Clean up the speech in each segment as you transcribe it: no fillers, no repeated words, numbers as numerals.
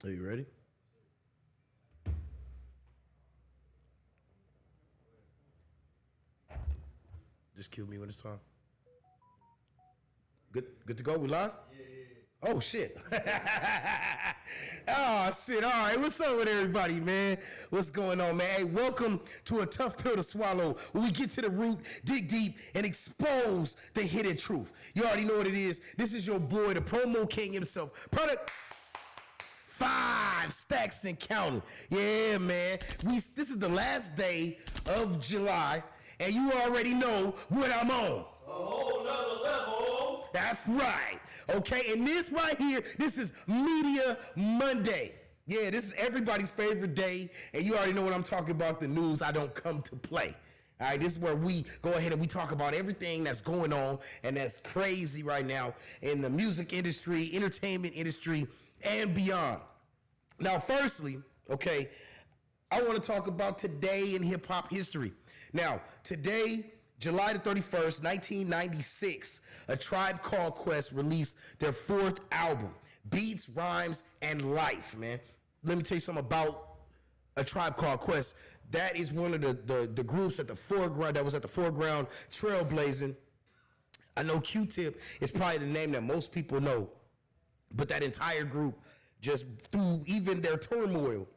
Are you ready? Just cue me when it's time. Good to go? We live? Yeah. Oh, shit. Oh, shit. All right. What's up with everybody, man? What's going on, man? Hey, welcome to A Tough Pill to Swallow, where we get to the root, dig deep, and expose the hidden truth. You already know what it is. This is your boy, the promo king himself. Product 5 stacks and counting. Yeah, man. This is the last day of July, and you already know what I'm on. A whole nother level. That's right. Okay, and this right here, this is Media Monday. Yeah, this is everybody's favorite day, and you already know what I'm talking about, the news I don't come to play. All right, this is where we go ahead and we talk about everything that's going on and that's crazy right now in the music industry, entertainment industry, and beyond. Now, firstly, okay, I want to talk about today in hip-hop history. Now, today, July the 31st, 1996, A Tribe Called Quest released their 4th album, Beats, Rhymes, and Life, man. Let me tell you something about A Tribe Called Quest. That is one of the groups at the foreground, that was at the foreground, trailblazing. I know Q-Tip is probably the name that most people know, but that entire group, just through even their turmoil,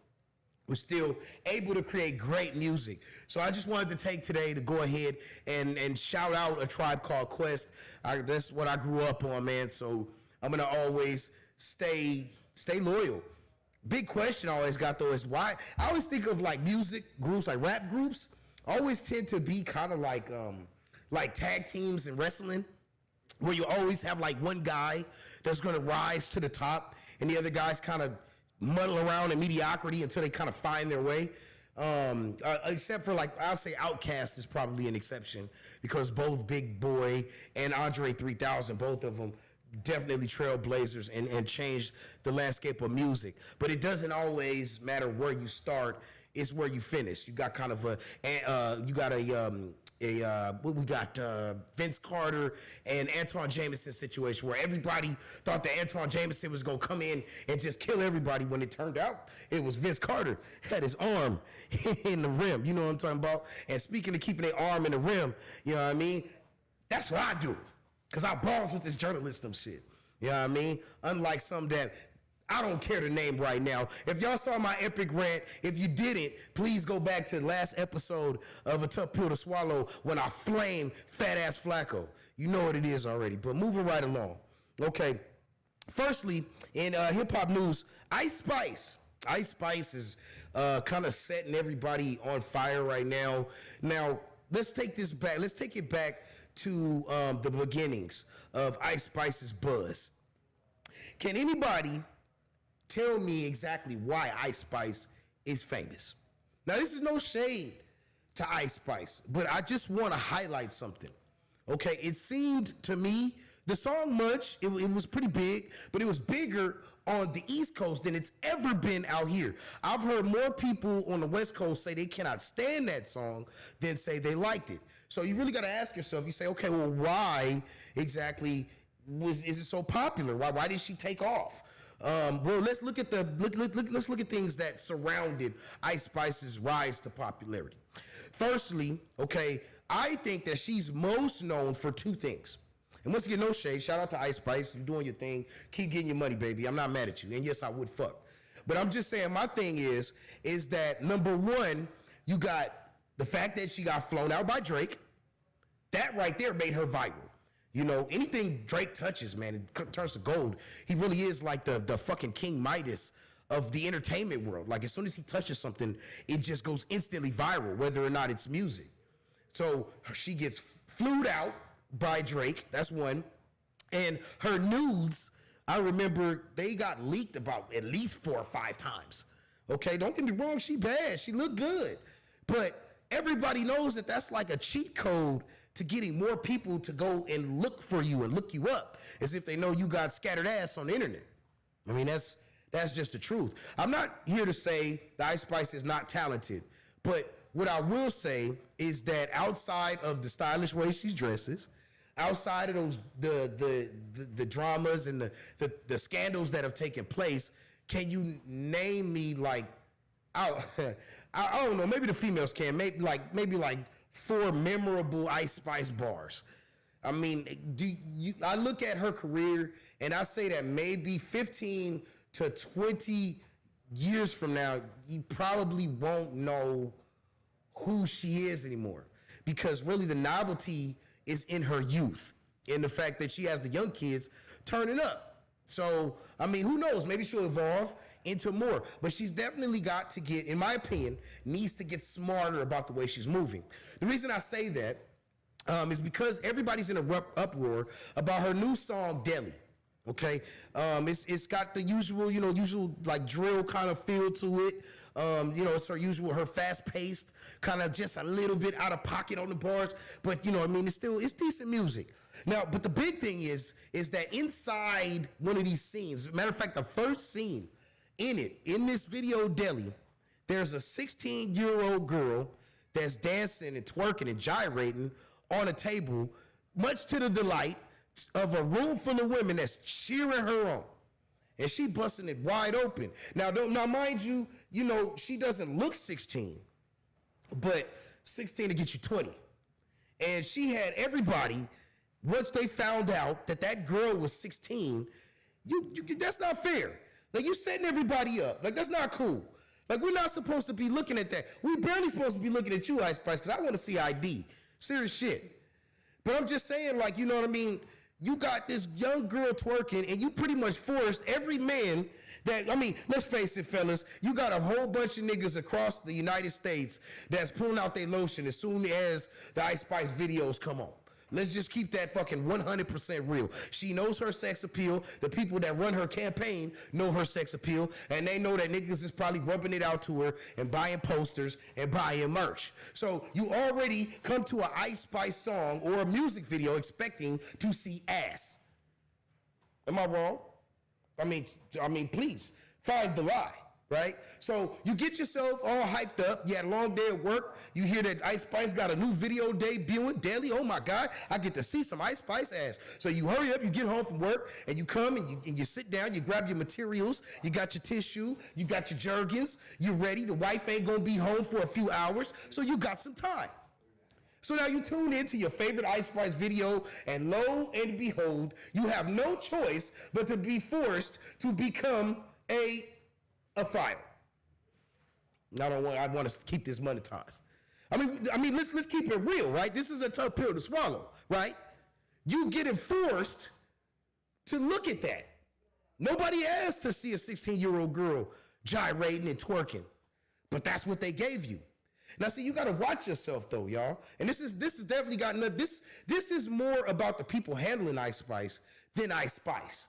was still able to create great music. So I just wanted to take today to go ahead and shout out A Tribe Called Quest. That's what I grew up on, man. So I'm gonna always stay loyal. Big question I always got though is why I always think of like music groups, like rap groups, always tend to be kind of like tag teams in wrestling, where you always have like one guy that's gonna rise to the top and the other guys kind of muddle around in mediocrity until they kind of find their way. Except for like, I'll say Outkast is probably an exception because both Big Boy and Andre 3000, both of them definitely trailblazers and changed the landscape of music. But it doesn't always matter where you start, it's where you finish. You got kind of we got Vince Carter and Anton Jameson situation where everybody thought that Anton Jameson was gonna come in and just kill everybody, when it turned out it was Vince Carter had his arm in the rim. You know what I'm talking about? And speaking of keeping their arm in the rim, you know what I mean? That's what I do, because I balls with this journalism shit. You know what I mean? Unlike some that I don't care to name right now. If y'all saw my epic rant, if you didn't, please go back to the last episode of A Tough Pill to Swallow when I flamed Fat Ass Flacco. You know what it is already, but moving right along. Okay, firstly, in hip-hop news, Ice Spice is kind of setting everybody on fire right now. Now, let's take this back. Let's take it back to the beginnings of Ice Spice's buzz. Can anybody tell me exactly why Ice Spice is famous? Now, this is no shade to Ice Spice, but I just want to highlight something. Okay, it seemed to me, the song Much, it was pretty big, but it was bigger on the East Coast than it's ever been out here. I've heard more people on the West Coast say they cannot stand that song than say they liked it. So you really got to ask yourself, you say, okay, well, why exactly is it so popular? Why did she take off? Well, let's look at let's look at things that surrounded Ice Spice's rise to popularity. Firstly, okay, I think that she's most known for 2 things. And once again, no shade. Shout out to Ice Spice. You're doing your thing. Keep getting your money, baby. I'm not mad at you. And yes, I would fuck. But I'm just saying, my thing is that number 1, you got the fact that she got flown out by Drake. That right there made her viral. You know, anything Drake touches, man, it turns to gold. He really is like the fucking King Midas of the entertainment world. Like, as soon as he touches something, it just goes instantly viral, whether or not it's music. So she gets flued out by Drake. That's one. And her nudes, I remember they got leaked about at least 4 or 5 times. Okay, don't get me wrong, she bad. She looked good. But everybody knows that that's like a cheat code to getting more people to go and look for you and look you up, as if they know you got scattered ass on the internet. I mean, that's just the truth. I'm not here to say that Ice Spice is not talented, but what I will say is that outside of the stylish way she dresses, outside of those the dramas and the scandals that have taken place, can you name me like, I don't know, maybe the females can, maybe like 4 memorable Ice Spice bars. I mean, I look at her career and I say that maybe 15 to 20 years from now, you probably won't know who she is anymore, because really the novelty is in her youth, in the fact that she has the young kids turning up. So, I mean, who knows? Maybe she'll evolve into more. But she's definitely got to get, in my opinion, needs to get smarter about the way she's moving. The reason I say that is because everybody's in a uproar about her new song, Deli. Okay, it's got the usual, usual like drill kind of feel to it. It's her fast-paced, kind of just a little bit out of pocket on the bars, but it's decent music. Now, but the big thing is that inside one of these scenes, as a matter of fact, the first scene in this video, Deli, there's a 16-year-old girl that's dancing and twerking and gyrating on a table, much to the delight of a room full of women that's cheering her on. And she busting it wide open. Now, mind you, she doesn't look 16, but 16 to get you 20. And she had everybody, once they found out that girl was 16, that's not fair. Like, you setting everybody up. Like, that's not cool. Like, we're not supposed to be looking at that. We barely supposed to be looking at you, Ice Spice, because I want to see ID. Serious shit. But I'm just saying, like, you know what I mean? You got this young girl twerking, and you pretty much forced every man let's face it, fellas, you got a whole bunch of niggas across the United States that's pulling out their lotion as soon as the Ice Spice videos come on. Let's just keep that fucking 100% real. She knows her sex appeal. The people that run her campaign know her sex appeal, and they know that niggas is probably rubbing it out to her and buying posters and buying merch. So you already come to an Ice Spice song or a music video expecting to see ass. Am I wrong? I mean, please find the lie. Right? So you get yourself all hyped up. You had a long day at work. You hear that Ice Spice got a new video debuting daily. Oh my God, I get to see some Ice Spice ass. So you hurry up, you get home from work, and you come and you sit down, you grab your materials, you got your tissue, you got your Jergens, you're ready. The wife ain't gonna be home for a few hours, so you got some time. So now you tune into your favorite Ice Spice video, and lo and behold, you have no choice but to be forced to become a fire. I want to keep this monetized. I mean, let's keep it real, right? This is a tough pill to swallow, right? You getting forced to look at that. Nobody asked to see a 16-year-old girl gyrating and twerking, but that's what they gave you. Now, see, you got to watch yourself, though, y'all. And this is definitely this is more about the people handling Ice Spice than Ice Spice.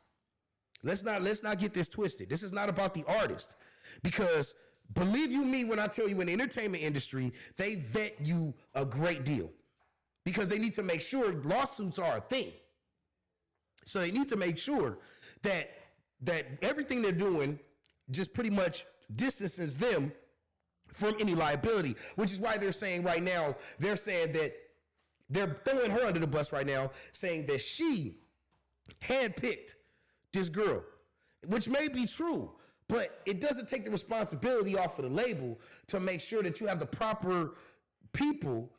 Let's not get this twisted. This is not about the artist, because believe you me when I tell you, in the entertainment industry, they vet you a great deal, because they need to make sure lawsuits are a thing. So they need to make sure that everything they're doing just pretty much distances them from any liability, which is why they're saying right now, they're saying that they're throwing her under the bus right now, saying that she handpicked this girl, which may be true, but it doesn't take the responsibility off of the label to make sure that you have the proper people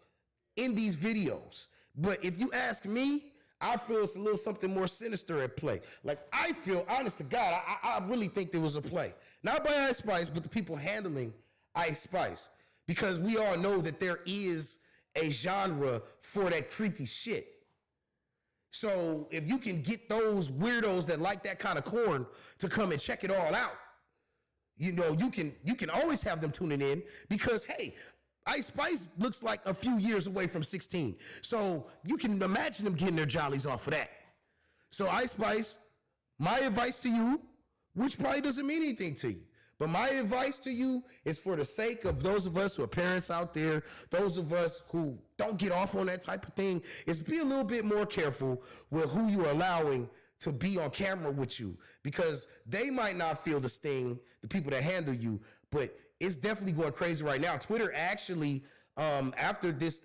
in these videos. But if you ask me, I feel it's a little something more sinister at play. Like, I feel, honest to God, I really think there was a play. Not by Ice Spice, but the people handling Ice Spice. Because we all know that there is a genre for that creepy shit. So if you can get those weirdos that like that kind of corn to come and check it all out, you can always have them tuning in, because, hey, Ice Spice looks like a few years away from 16. So you can imagine them getting their jollies off of that. So Ice Spice, my advice to you, which probably doesn't mean anything to you, but my advice to you is for the sake of those of us who are parents out there, those of us who don't get off on that type of thing, is be a little bit more careful with who you're allowing to be on camera with you, because they might not feel the sting, the people that handle you, but it's definitely going crazy right now. Twitter actually, after this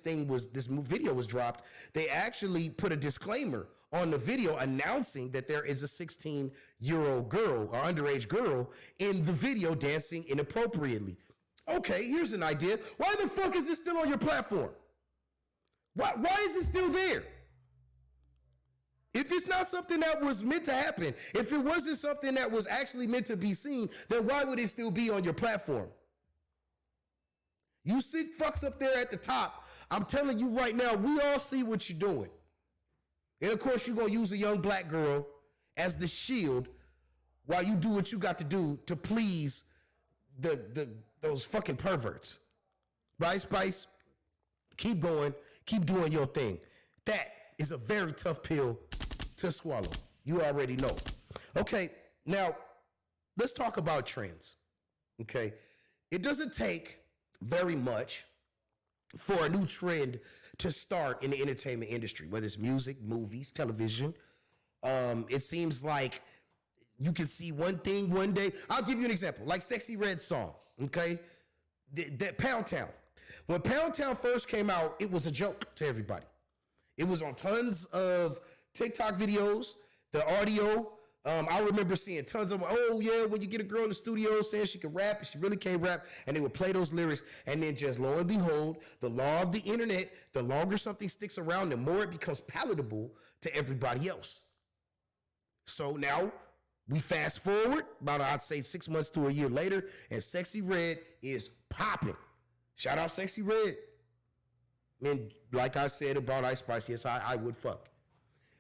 video was dropped, they actually put a disclaimer on the video announcing that there is a 16-year-old girl or underage girl in the video dancing inappropriately. Okay, here's an idea. Why the fuck is this still on your platform? Why is it still there? If it's not something that was meant to happen, if it wasn't something that was actually meant to be seen, then why would it still be on your platform? You sick fucks up there at the top. I'm telling you right now, we all see what you're doing. And of course, you're going to use a young black girl as the shield while you do what you got to do to please those fucking perverts. Right, Spice? Keep going. Keep doing your thing. That is a very tough pill to swallow. You already know. Okay, now let's talk about trends. Okay, it doesn't take very much for a new trend to start in the entertainment industry, whether it's music, movies, television. It seems like you can see one thing one day. I'll give you an example, like Sexy Red's song, okay? That Pound Town. When Pound Town first came out, it was a joke to everybody. It was on tons of TikTok videos, the audio. I remember seeing tons of them. Oh, yeah, when you get a girl in the studio saying she can rap and she really can't rap, and they would play those lyrics. And then just lo and behold, the law of the internet, the longer something sticks around, the more it becomes palatable to everybody else. So now we fast forward about, I'd say, 6 months to a year later, and Sexy Red is popping. Shout out Sexy Red. And like I said about Ice Spice, yes, I would fuck.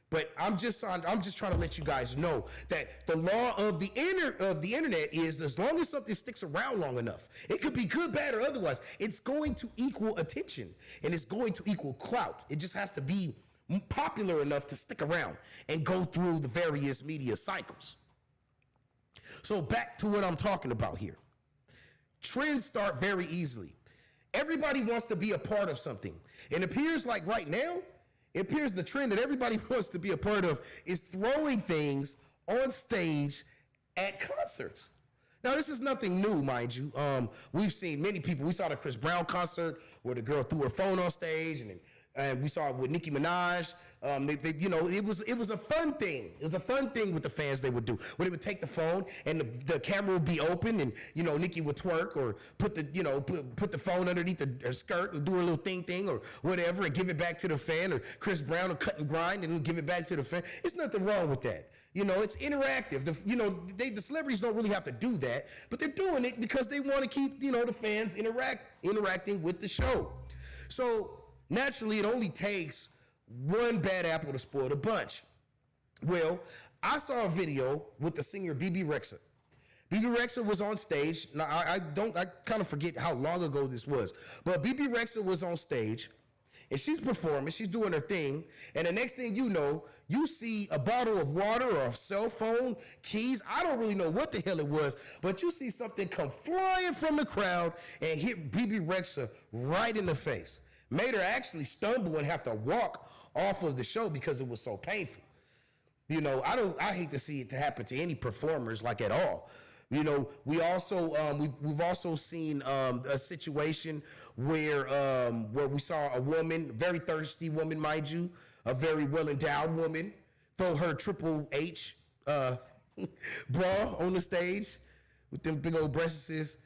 But I'm just trying to let you guys know that the law of the internet is, as long as something sticks around long enough, it could be good, bad, or otherwise, it's going to equal attention and it's going to equal clout. It just has to be popular enough to stick around and go through the various media cycles. So back to what I'm talking about here. Trends start very easily. Everybody wants to be a part of something. It appears like right now, it appears the trend that everybody wants to be a part of is throwing things on stage at concerts. Now, this is nothing new, mind you. We've seen many people. We saw the Chris Brown concert where the girl threw her phone on stage, and we saw it with Nicki Minaj. It was a fun thing. It was a fun thing with the fans they would do. Where they would take the phone and the camera would be open, and Nicki would twerk or put the phone underneath her skirt and do her little thing or whatever, and give it back to the fan. Or Chris Brown would cut and grind and then give it back to the fan. It's nothing wrong with that. It's interactive. The celebrities don't really have to do that, but they're doing it because they want to keep the fans interacting with the show. So naturally, it only takes one bad apple to spoil the bunch. Well, I saw a video with the singer BB Rexha. BB Rexha was on stage. Now, I kind of forget how long ago this was, but BB Rexha was on stage, and she's performing, she's doing her thing, and the next thing you know, you see a bottle of water or a cell phone, keys, I don't really know what the hell it was, but you see something come flying from the crowd and hit BB Rexha right in the face. Made her actually stumble and have to walk off of the show because it was so painful. I hate to see it to happen to any performers, like, at all. We also we've also seen a situation where we saw a woman, very thirsty woman, mind you, a very well endowed woman, throw her Triple H bra on the stage with them big old breasts.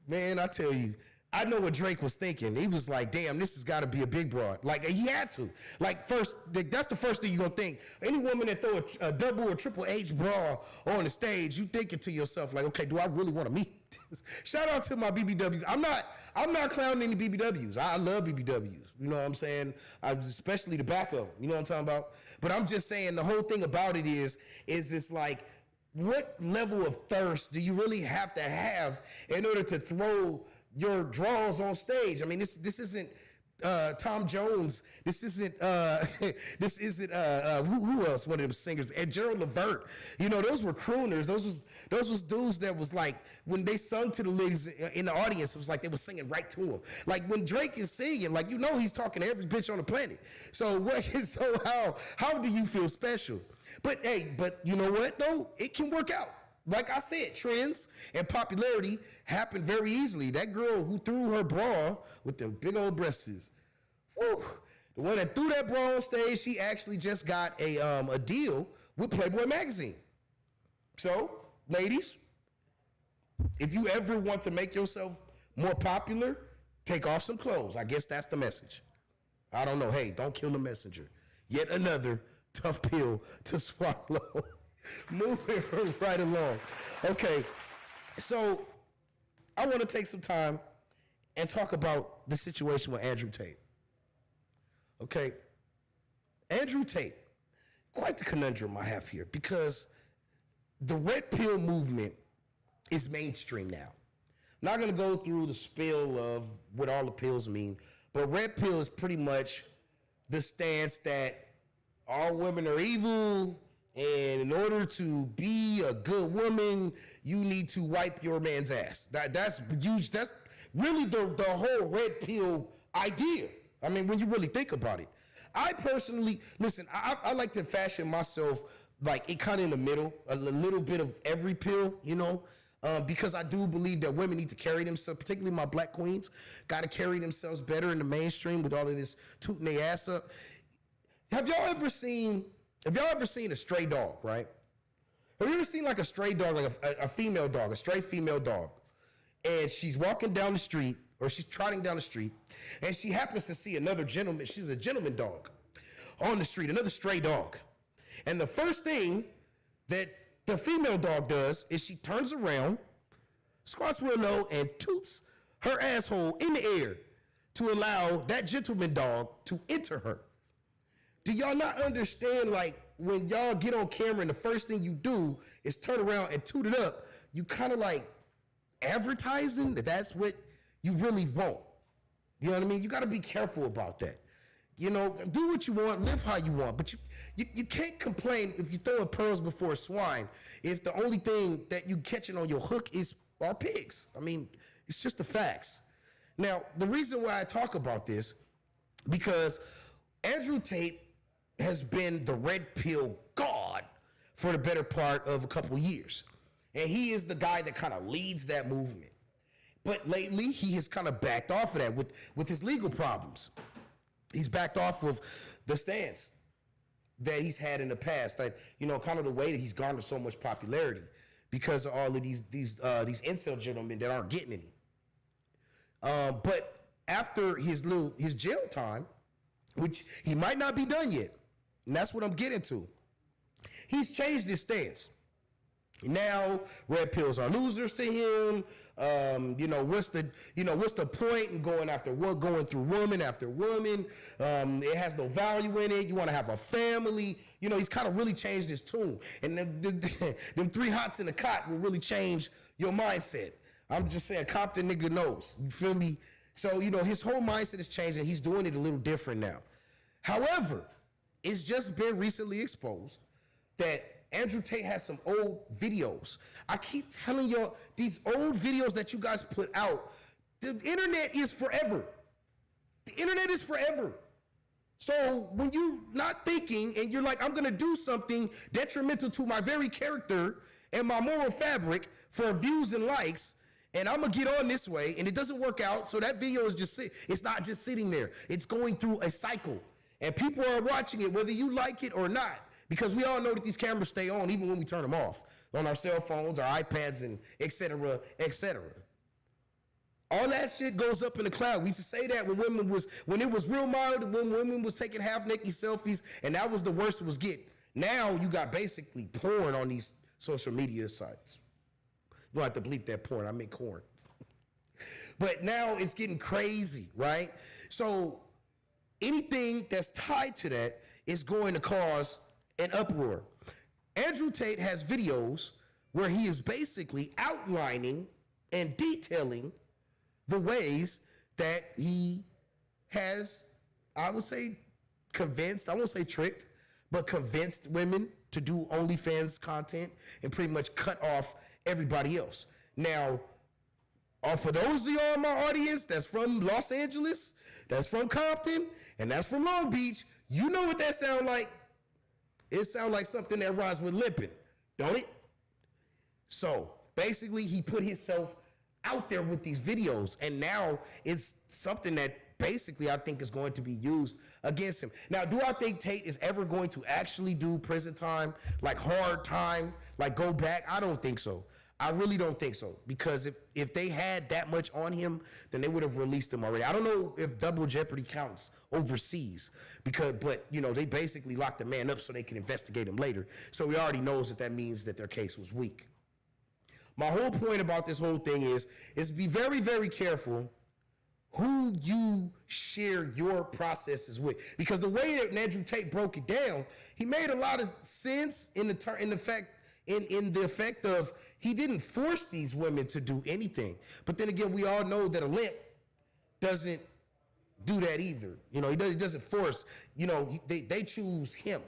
Man, I tell you, I know what Drake was thinking. He was like, damn, this has got to be a big broad. Like, he had to. Like, first, that's the first thing you're going to think. Any woman that throw a double or Triple H bra on the stage, you thinking to yourself, like, okay, do I really want to meet this? Shout out to my BBWs. I'm not clowning any BBWs. I love BBWs. You know what I'm saying? Especially the back of them. You know what I'm talking about? But I'm just saying the whole thing about it is this like, what level of thirst do you really have to have in order to throw your draws on stage? I mean, this isn't Tom Jones. This isn't who else? One of them singers, and Gerald Levert. Those were crooners. Those was dudes that was like, when they sung to the ladies in the audience, it was like they were singing right to them. Like when Drake is singing, like he's talking to every bitch on the planet. So how do you feel special? But you know what though? It can work out. Like I said, trends and popularity happen very easily. That girl who threw her bra with them big old breasts, whew, The one that threw that bra on stage, she actually just got a deal with Playboy magazine. So, ladies, if you ever want to make yourself more popular, take off some clothes. I guess that's the message. I don't know. Hey, don't kill the messenger. Yet another tough pill to swallow. Moving right along. Okay, so I want to take some time and talk about the situation with Andrew Tate. Okay, Andrew Tate, quite the conundrum I have here, because the red pill movement is mainstream now. I'm not going to go through the spiel of what all the pills mean, but red pill is pretty much the stance that all women are evil, and in order to be a good woman, you need to wipe your man's ass. That's huge. That's really the whole red pill idea. I mean, when you really think about it. I personally, listen, I like to fashion myself like it kind of in the middle, a little bit of every pill, you know, because I do believe that women need to carry themselves, particularly my black queens, got to carry themselves better in the mainstream with all of this tooting their ass up. Have y'all ever seen a stray dog, right? Have you ever seen like a stray dog, like a female dog, a stray female dog, and she's walking down the street, or she's trotting down the street, and she happens to see another gentleman, she's a gentleman dog, on the street, another stray dog. And the first thing that the female dog does is she turns around, squats real low, and toots her asshole in the air to allow that gentleman dog to enter her. Do y'all not understand, like, when y'all get on camera and the first thing you do is turn around and toot it up, you kind of like advertising that that's what you really want. You know what I mean? You got to be careful about that. You know, do what you want, live how you want, but you can't complain if you're throwing pearls before swine if the only thing that you catching on your hook are pigs. I mean, it's just the facts. Now, the reason why I talk about this, because Andrew Tate has been the red pill god for the better part of a couple of years. And he is the guy that kind of leads that movement. But lately, he has kind of backed off of that with his legal problems. He's backed off of the stance that he's had in the past, that, you know, kind of the way that he's garnered so much popularity because of all of these incel gentlemen that aren't getting any. But after his jail time, which he might not be done yet, and that's what I'm getting to, he's changed his stance. Now, red pills are losers to him. What's the point in going through woman after woman? It has no value in it. You want to have a family. You know, he's kind of really changed his tune. And them three hots in the cot will really change your mindset. I'm just saying, Compton nigga knows. You feel me? So, you know, his whole mindset is changing. He's doing it a little different now. However, it's just been recently exposed that Andrew Tate has some old videos. I keep telling y'all, these old videos that you guys put out, the internet is forever. The internet is forever. So when you're not thinking and you're like, I'm gonna do something detrimental to my very character and my moral fabric for views and likes, and I'm gonna get on this way, and it doesn't work out, so that video is it's not just sitting there. It's going through a cycle. And people are watching it, whether you like it or not. Because we all know that these cameras stay on even when we turn them off on our cell phones, our iPads, and et cetera, et cetera. All that shit goes up in the cloud. We used to say that when it was real mild, and when women was taking half-naked selfies, and that was the worst it was getting. Now you got basically porn on these social media sites. You don't have to bleep that porn. I mean corn. But now it's getting crazy, right? So anything that's tied to that is going to cause an uproar. Andrew Tate has videos where he is basically outlining and detailing the ways that he has, I would say, convinced, I won't say tricked, but convinced women to do OnlyFans content and pretty much cut off everybody else. Now, for those of y'all in my audience that's from Los Angeles, that's from Compton, and that's from Long Beach, you know what that sound like. It sounds like something that rhymes with limping, don't it? So basically, he put himself out there with these videos, and now it's something that basically I think is going to be used against him. Now, do I think Tate is ever going to actually do prison time, like hard time, like go back? I don't think so. I really don't think so, because if they had that much on him, then they would have released him already. I don't know if double jeopardy counts overseas, but they basically locked the man up so they can investigate him later. So he already knows that means that their case was weak. My whole point about this whole thing is be very, very careful who you share your processes with, because the way that Andrew Tate broke it down, he made a lot of sense in the effect of he didn't force these women to do anything. But then again, we all know that a limp doesn't do that either. He doesn't force. They choose him.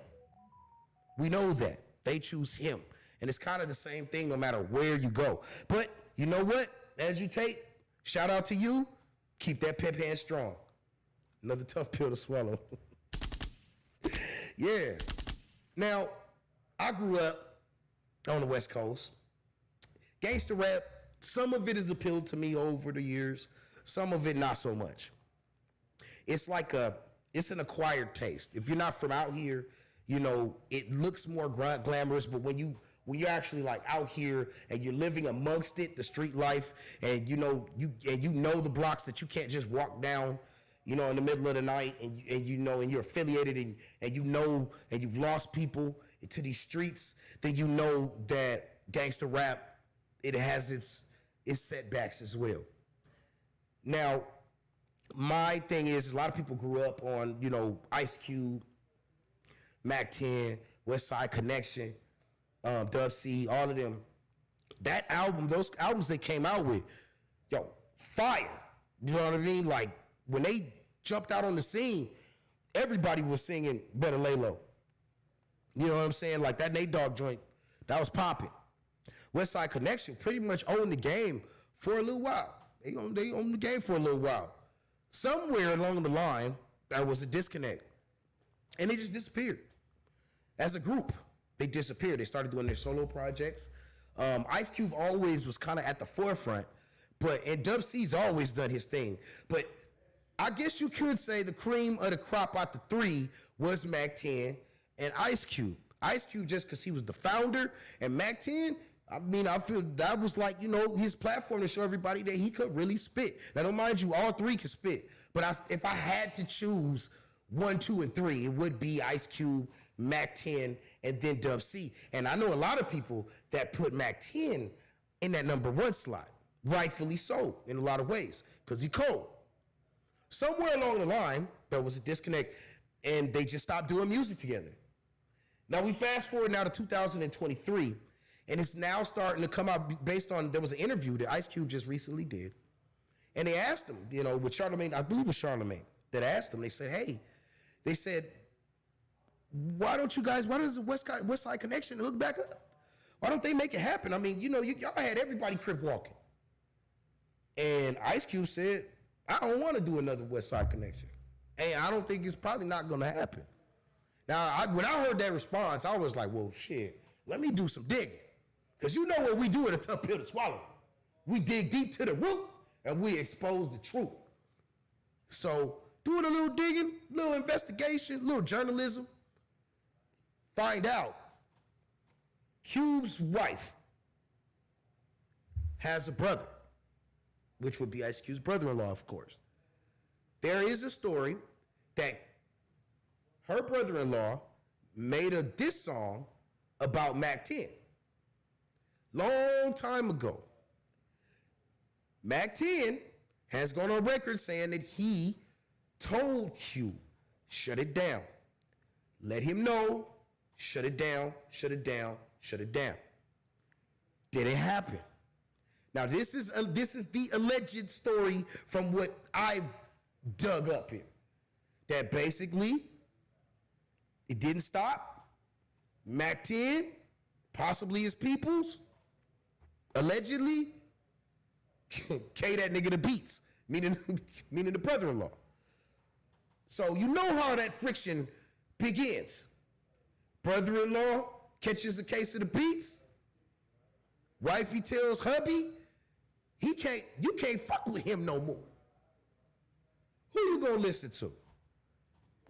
We know that they choose him, and it's kind of the same thing no matter where you go. But you know what, Andrew Tate, shout out to you. Keep that pep hand strong. Another tough pill to swallow. Yeah. Now, I grew up on the West Coast. Gangster rap, some of it has appealed to me over the years, some of it not so much. It's like it's an acquired taste. If you're not from out here, it looks more glamorous, but when you're actually like out here and you're living amongst it, the street life, and you know the blocks that you can't just walk down, in the middle of the night, and you're affiliated and you've lost people to these streets, then you know that gangster rap, it has its setbacks as well. Now, my thing is a lot of people grew up on, Ice Cube, Mac 10, Westside Connection, Dub C, all of them. That album, those albums they came out with, fire. You know what I mean? Like, when they jumped out on the scene, everybody was singing Better Lay Low. You know what I'm saying? Like that Nate Dogg joint, that was popping. Westside Connection pretty much owned the game for a little while. They owned the game for a little while. Somewhere along the line, there was a disconnect. And they just disappeared. As a group, they disappeared. They started doing their solo projects. Ice Cube always was kind of at the forefront, and Dub C's always done his thing. But I guess you could say the cream of the crop out the three was Mac 10 and Ice Cube. Ice Cube just because he was the founder, and Mac 10, I feel that was like, his platform to show everybody that he could really spit. Now, don't mind you, all three can spit. But if I had to choose 1, 2, and 3, it would be Ice Cube, Mac 10, and then Dub C. And I know a lot of people that put Mac 10 in that number 1 slot. Rightfully so, in a lot of ways, because he cold. Somewhere along the line, there was a disconnect, and they just stopped doing music together. Now, we fast forward now to 2023, and it's now starting to come out based on, there was an interview that Ice Cube just recently did, and they asked him, with Charlamagne, I believe it was Charlamagne, that asked him, they said, why does the Westside Connection hook back up? Why don't they make it happen? I mean, y'all had everybody crip walking. And Ice Cube said, I don't want to do another Westside Connection. And I don't think it's probably not going to happen. Now, when I heard that response, I was like, well, shit, let me do some digging. Because you know what we do at A Tough Pill to Swallow. We dig deep to the root, and we expose the truth. So, doing a little digging, little investigation, little journalism, find out Cube's wife has a brother, which would be Ice Cube's brother-in-law, of course. There is a story that her brother-in-law made a diss song about Mac 10. Long time ago. Mac 10 has gone on record saying that he told Cube, shut it down. Let him know, shut it down, shut it down, shut it down. Did it happen? Now, this is the alleged story from what I've dug up here. That basically, it didn't stop. Mac 10, possibly his peoples, allegedly, K that nigga the beats, meaning the brother-in-law. So you know how that friction begins. Brother-in-law catches a case of the beats. Wifey tells hubby, you can't fuck with him no more. who you gonna listen to?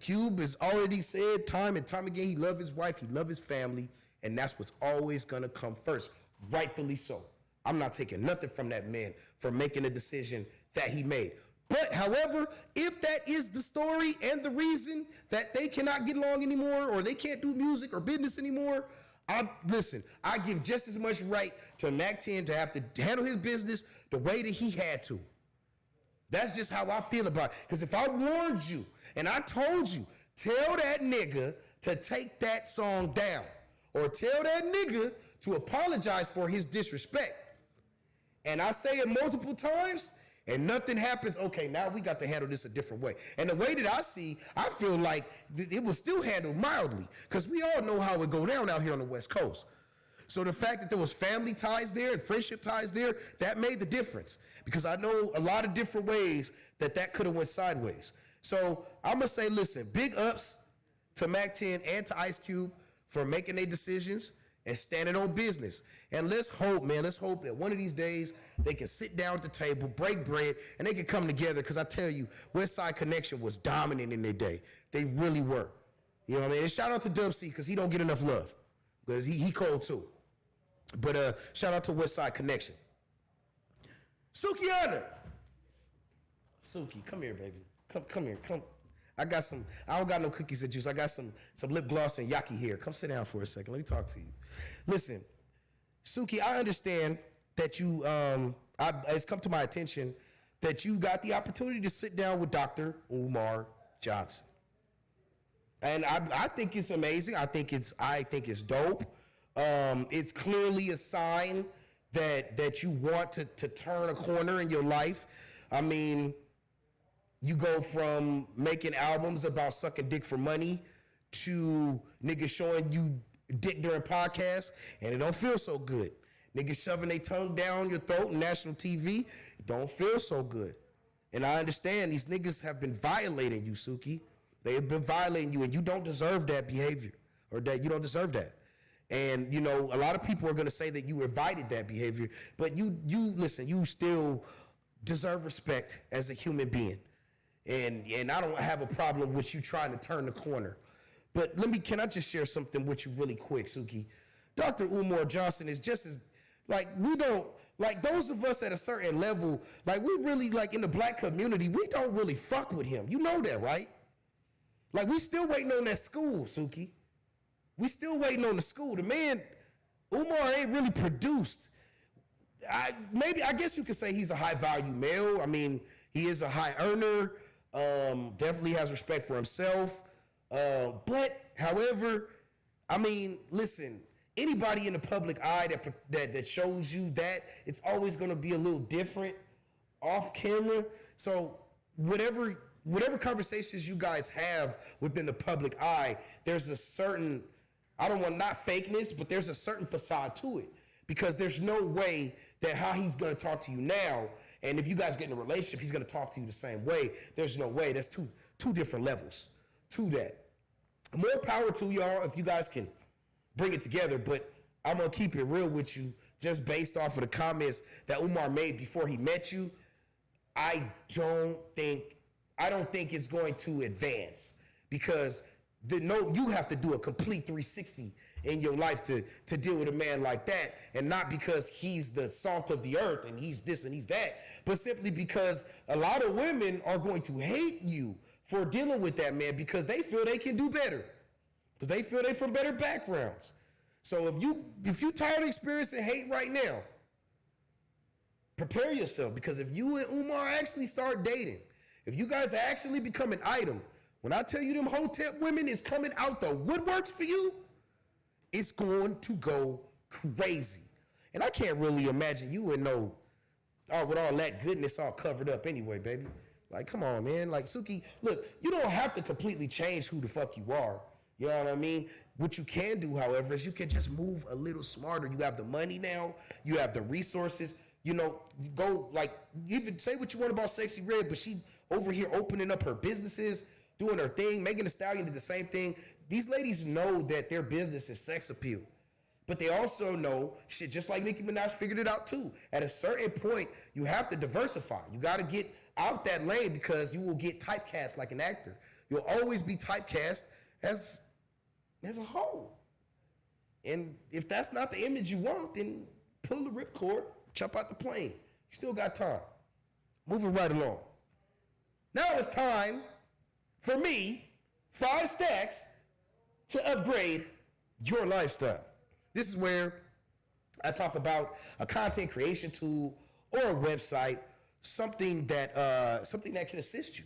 Cube has already said time and time again he love his wife, he love his family, and that's what's always gonna come first, rightfully so. I'm not taking nothing from that man for making a decision that he made. But however, if that is the story and the reason that they cannot get along anymore or they can't do music or business anymore, I give just as much right to Mac 10 to have to handle his business the way that he had to. That's just how I feel about it. Because if I warned you and I told you, tell that nigga to take that song down or tell that nigga to apologize for his disrespect, and I say it multiple times and nothing happens, okay, now we got to handle this a different way. And the way that I see, I feel like it was still handled mildly because we all know how it go down out here on the West Coast. So the fact that there was family ties there and friendship ties there, that made the difference because I know a lot of different ways that could have went sideways. So I'm going to say, listen, big ups to Mac 10 and to Ice Cube for making their decisions and standing on business. And let's hope, man, that one of these days they can sit down at the table, break bread, and they can come together because I tell you, Westside Connection was dominant in their day. They really were. You know what I mean? And shout out to Dub C because he don't get enough love because he cold too. But shout out to Westside Connection. Suki, come here, baby. Come here. I don't got no cookies and juice. I got some lip gloss and yaki here. Come sit down for a second. Let me talk to you. Listen, Suki, I understand that you, it's come to my attention that you got the opportunity to sit down with Dr. UMAR Johnson. And I think it's amazing. I think it's dope. It's clearly a sign that you want to turn a corner in your life. I mean, you go from making albums about sucking dick for money to niggas showing you dick during podcasts, and it don't feel so good. Niggas shoving their tongue down your throat on national TV, it don't feel so good. And I understand these niggas have been violating you, Suki. They have been violating you, and you don't deserve that behavior, or that you don't deserve that. And, you know, a lot of people are going to say that you invited that behavior, but you listen, you still deserve respect as a human being. And I don't have a problem with you trying to turn the corner. But can I just share something with you really quick, Suki? Dr. Umar Johnson is just as, we don't, those of us at a certain level, we really, in the black community, we don't really fuck with him. You know that, right? We still waiting on that school, Suki. We still waiting on the school. The man, Umar, ain't really produced. I guess you could say he's a high-value male. I mean, he is a high earner. Definitely has respect for himself. But, however, I mean, listen, anybody in the public eye that shows you that, it's always going to be a little different off camera. So whatever conversations you guys have within the public eye, there's a certain, not fakeness, but there's a certain facade to it. Because there's no way that how he's going to talk to you now, and if you guys get in a relationship, he's going to talk to you the same way. There's no way. That's two different levels to that. More power to y'all if you guys can bring it together, but I'm going to keep it real with you just based off of the comments that Umar made before he met you. I don't think it's going to advance because you have to do a complete 360 in your life to deal with a man like that, and not because he's the salt of the earth and he's this and he's that, but simply because a lot of women are going to hate you for dealing with that man because they feel they can do better, because they feel they from better backgrounds. So if you tired of experiencing hate right now, prepare yourself, because if you and Umar actually start dating, if you guys actually become an item, when I tell you them Hotep women is coming out the woodworks for you, it's going to go crazy. And I can't really imagine you with with all that goodness all covered up anyway, baby. Come on, man. Suki, look, you don't have to completely change who the fuck you are. You know what I mean? What you can do, however, is you can just move a little smarter. You have the money now. You have the resources. You go, even say what you want about Sexy Red, but she over here opening up her businesses, doing her thing. Megan Thee Stallion did the same thing. These ladies know that their business is sex appeal. But they also know, just like Nicki Minaj figured it out too. At a certain point, you have to diversify. You got to get out that lane because you will get typecast like an actor. You'll always be typecast as a whole. And if that's not the image you want, then pull the ripcord, jump out the plane. You still got time. Moving right along. Now it's time for me, 5 stacks, to upgrade your lifestyle. This is where I talk about a content creation tool or a website, something that can assist you.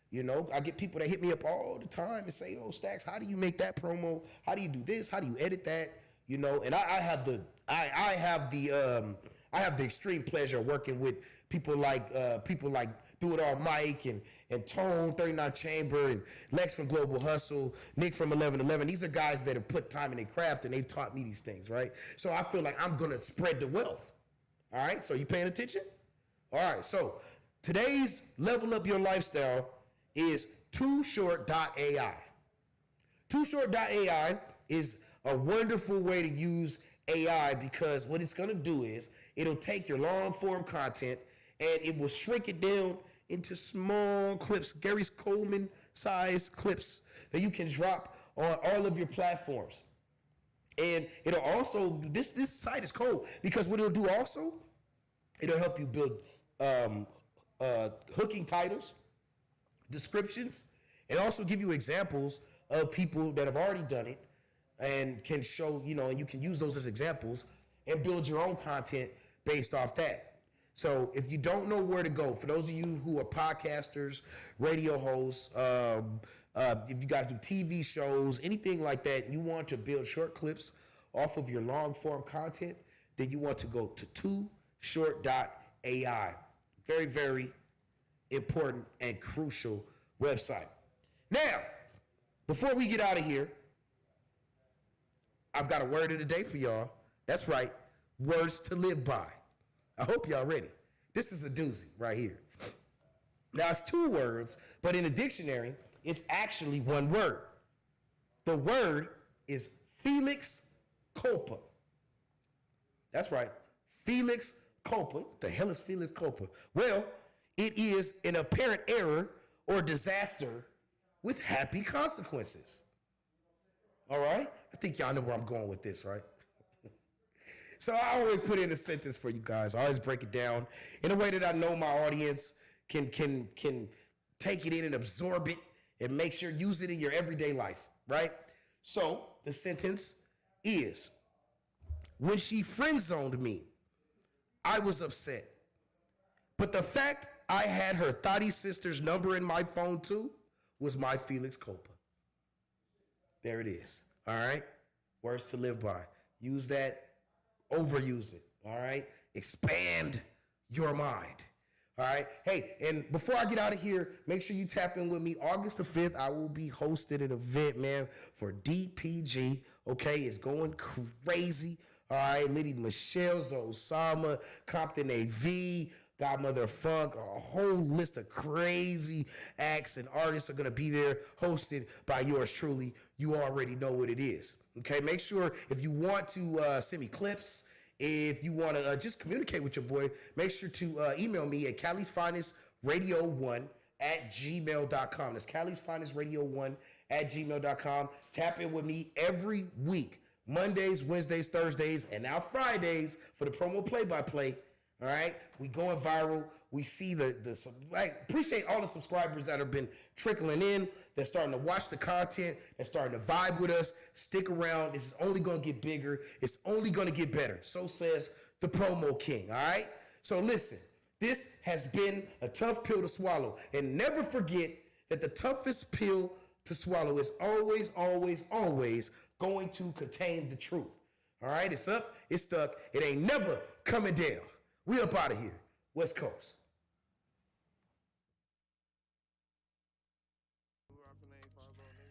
You know, I get people that hit me up all the time and say, "Oh, Stacks, how do you make that promo? How do you do this? How do you edit that?" You know, and I have the extreme pleasure of working with people like Do It All Mike and Tone 39 Chamber and Lex from Global Hustle, Nick from 1111. These are guys that have put time in their craft and they've taught me these things, right? So I feel like I'm gonna spread the wealth. All right, so you paying attention? All right, so today's Level Up Your Lifestyle is TooShort.ai. TooShort.ai is a wonderful way to use AI because what it's gonna do is it'll take your long form content and it will shrink it down into small clips, Gary Coleman size clips that you can drop on all of your platforms. And it'll also, this site is cool because what it'll do also, it'll help you build hooking titles, descriptions, and also give you examples of people that have already done it and can show, you know, and you can use those as examples and build your own content based off that. So if you don't know where to go, for those of you who are podcasters, radio hosts, if you guys do TV shows, anything like that, you want to build short clips off of your long form content, then you want to go to TooShort.ai. Very, very important and crucial website. Now, before we get out of here, I've got a word of the day for y'all. That's right, words to live by. I hope y'all ready. This is a doozy right here. Now, it's 2 words, but in a dictionary, it's actually 1 word. The word is Felix culpa. That's right, Felix culpa. What the hell is Felix culpa? Well, it is an apparent error or disaster with happy consequences. All right? I think y'all know where I'm going with this, right? So I always put in a sentence for you guys. I always break it down in a way that I know my audience can take it in and absorb it and make sure use it in your everyday life, right? So the sentence is, when she friend zoned me, I was upset. But the fact I had her thotty sister's number in my phone too was my Felix culpa. There it is. All right? Words to live by. Use that. Overuse it, all right? Expand your mind, all right? Hey, and before I get out of here, make sure you tap in with me. August the 5th, I will be hosting an event, man, for DPG, okay? It's going crazy, all right? Lady Michelle, Osama, Compton AV, Godmother of Funk, a whole list of crazy acts and artists are going to be there, hosted by yours truly. You already know what it is. Okay, make sure if you want to send me clips, if you want to just communicate with your boy, make sure to email me at Cali'sFinestRadio1@gmail.com. That's Cali'sFinestRadio1@gmail.com. Tap in with me every week, Mondays, Wednesdays, Thursdays, and now Fridays for the promo play-by-play. All right, we going viral. We see appreciate all the subscribers that have been trickling in. They're starting to watch the content. They're starting to vibe with us. Stick around. This is only going to get bigger. It's only going to get better. So says the promo king. All right. So listen, this has been a tough pill to swallow, and never forget that the toughest pill to swallow is always, always, always going to contain the truth. All right. It's up. It's stuck. It ain't never coming down. We up out of here. West Coast.